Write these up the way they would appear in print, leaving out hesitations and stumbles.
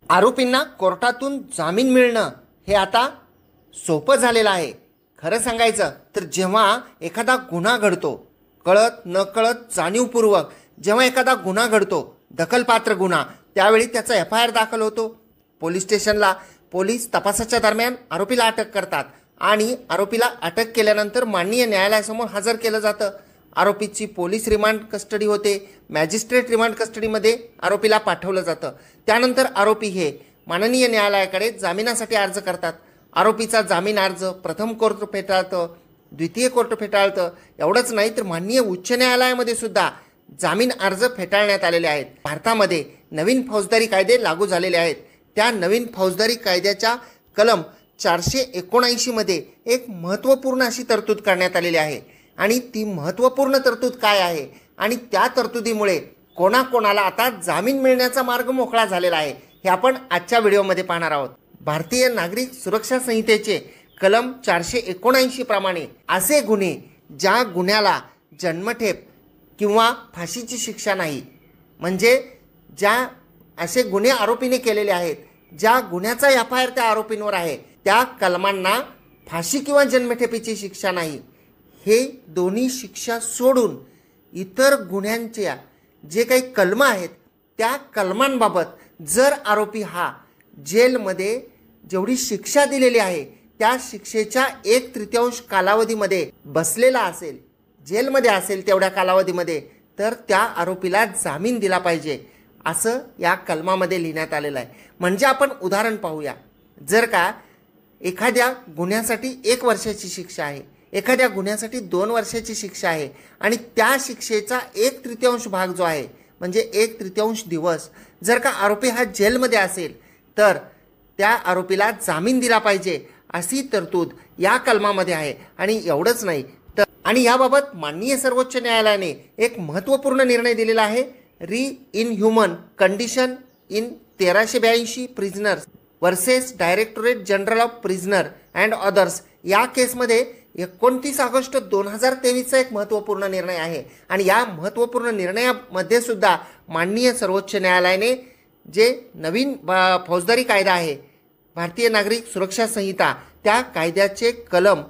आरोपींना कोर्टातून जामीन मिळणं हे आता सोपं झालेलं आहे। खरं सांगायचं तर जेव्हा एखादा गुन्हा घडतो, कळत नकळत जाणीवपूर्वक जेव्हा एखादा गुन्हा घडतो, दखलपात्र गुन्हा, त्यावेळी त्याचा FIR दाखल होतो। पोलीस स्टेशनला पोलीस तपासाच्या दरम्यान आरोपीला अटक करतात आणि आरोपीला अटक केल्यानंतर माननीय न्यायालयासमोर हजर केलं जातं। आरोपीची पोलीस रिमांड कस्टडी होते, मॅजिस्ट्रेट रिमांड कस्टडीमध्ये आरोपीला पाठवलं जातं। त्यानंतर आरोपी हे माननीय न्यायालयाकडे जामिनासाठी अर्ज करतात। आरोपीचा जामीन अर्ज प्रथम कोर्ट फेटाळतं, द्वितीय कोर्ट फेटाळतं। एवढंच नाही तर माननीय उच्च न्यायालयामध्ये सुद्धा जामीन अर्ज फेटाळण्यात आलेले आहेत। भारतामध्ये नवीन फौजदारी कायदे लागू झालेले आहेत। त्या नवीन फौजदारी कायद्याच्या कलम 479 मध्ये एक महत्त्वपूर्ण अशी तरतूद करण्यात आलेली आहे आणि ती महत्त्वपूर्ण तरतूद काय आहे आणि त्या तरतुदीमुळे कोणाकोणाला आता जामीन मिळण्याचा मार्ग मोकळा झालेला आहे हे आपण आजच्या व्हिडिओमध्ये पाहणार आहोत। भारतीय नागरिक सुरक्षा संहितेचे कलम 479 प्रमाणे असे गुन्हे ज्या गुन्ह्याला जन्मठेप किंवा फाशीची शिक्षा नाही, म्हणजे ज्या असे गुन्हे आरोपीने केलेले आहेत, ज्या गुन्ह्याचा FIR त्या आरोपींवर आहे, त्या कलमांना फाशी किंवा जन्मठेपेची शिक्षा नाही। हे दोन्ही शिक्षा सोडून इतर गुन्ह्यांच्या जे काही कलम आहेत त्या कलमांबाबत जर आरोपी हा जेलमध्ये जेवढी शिक्षा दिलेली आहे त्या शिक्षेच्या 1/3 कालावधीमध्ये बसलेला असेल, जेलमध्ये असेल तेवढ्या कालावधीमध्ये, तर त्या आरोपीला जामीन दिला पाहिजे असं या कलमामध्ये लिहिण्यात आलेलं आहे। म्हणजे आपण उदाहरण पाहूया। जर का एखाद्या गुन्ह्यासाठी 1 वर्षाची शिक्षा आहे, एखाद्या गुन्ह्यासाठी 2 वर्षाची शिक्षा आहे आणि त्या शिक्षेचा 1/3 भाग जो आहे म्हणजे 1/3 दिवस जर का आरोपी हा जेलमध्ये असेल तर त्या आरोपीला जामीन दिला पाहिजे अशी तरतूद या कलमामध्ये आहे। आणि एवढंच नाही तर आणि याबाबत माननीय सर्वोच्च न्यायालयाने एक महत्त्वपूर्ण निर्णय दिलेला आहे। Inhuman condition in 1382 prisoners versus directorate general of prisoner and others या केसमध्ये 29 ऑगस्ट 2023चा एक महत्त्वपूर्ण निर्णय आहे आणि या महत्त्वपूर्ण निर्णयामध्ये सुद्धा माननीय सर्वोच्च न्यायालयाने जे नवीन फौजदारी कायदा आहे, भारतीय नागरिक सुरक्षा संहिता, त्या कायद्याचे कलम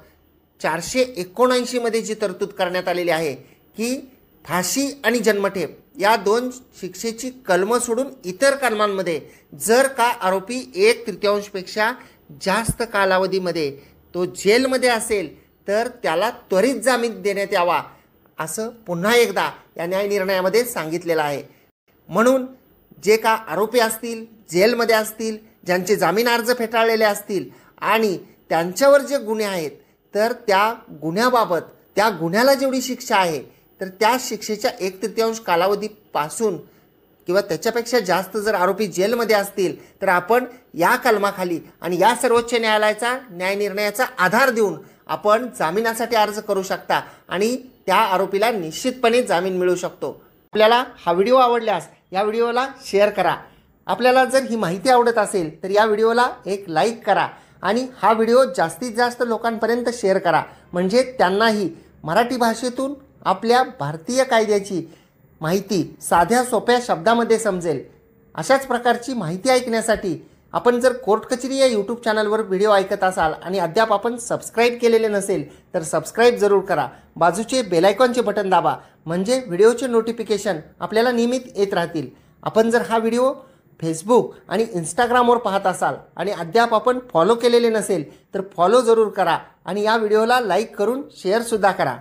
479 मध्ये जी तरतूद करण्यात आलेली आहे की फाशी आणि जन्मठेप या 2 शिक्षेची कलमं सोडून इतर कलमांमध्ये जर का आरोपी 1/3 पेक्षा जास्त कालावधीमध्ये तो जेलमध्ये असेल तर त्याला त्वरित जामीन देण्यात यावा असं पुन्हा एकदा या न्याय निर्णयामध्ये सांगितलेलं आहे। म्हणून जे का आरोपी असतील, जेलमध्ये असतील, ज्यांचे जामीन अर्ज फेटाळलेले असतील आणि त्यांच्यावर जे गुन्हे आहेत तर त्या गुन्ह्याबाबत, त्या गुन्ह्याला जेवढी शिक्षा आहे तर त्या शिक्षेच्या 1/3 कालावधीपासून किंवा त्याच्यापेक्षा जास्त जर आरोपी जेलमध्ये असतील तर आपण या कलमाखाली आणि या सर्वोच्च न्यायालयाचा न्याय निर्णयाचा आधार देऊन आपण जामिनासाठी अर्ज करू शकता आणि त्या आरोपीला निश्चितपणे जामीन मिळू शकतो। आपल्याला हा व्हिडिओ आवडल्यास या व्हिडिओला शेअर करा। आपल्याला जर ही माहिती आवडत असेल तर या व्हिडिओला एक लाईक करा आणि हा व्हिडिओ जास्तीत जास्त लोकांपर्यंत शेअर करा, म्हणजे त्यांनाही मराठी भाषेतून आपल्या भारतीय कायद्याची माहिती साध्या सोप्या शब्दामध्ये समजेल। अशाच प्रकारची माहिती ऐकण्यासाठी आपण जर कोर्ट कचेरी या यूट्यूब चॅनलवर व्हिडिओ ऐकत असाल आणि अद्याप आपण सबस्क्राईब केलेले नसेल तर सबस्क्राईब जरूर करा। बाजूचे बेल आयकॉनचे बटन दाबा, म्हणजे व्हिडिओचे नोटिफिकेशन आपल्याला नियमित येत राहतील। आपण जर हा व्हिडिओ फेसबुक आणि इंस्टाग्रामवर पाहत असाल आणि अद्याप आपण फॉलो केलेले नसेल तर फॉलो जरूर करा आणि या व्हिडिओला लाईक करून शेअरसुद्धा करा।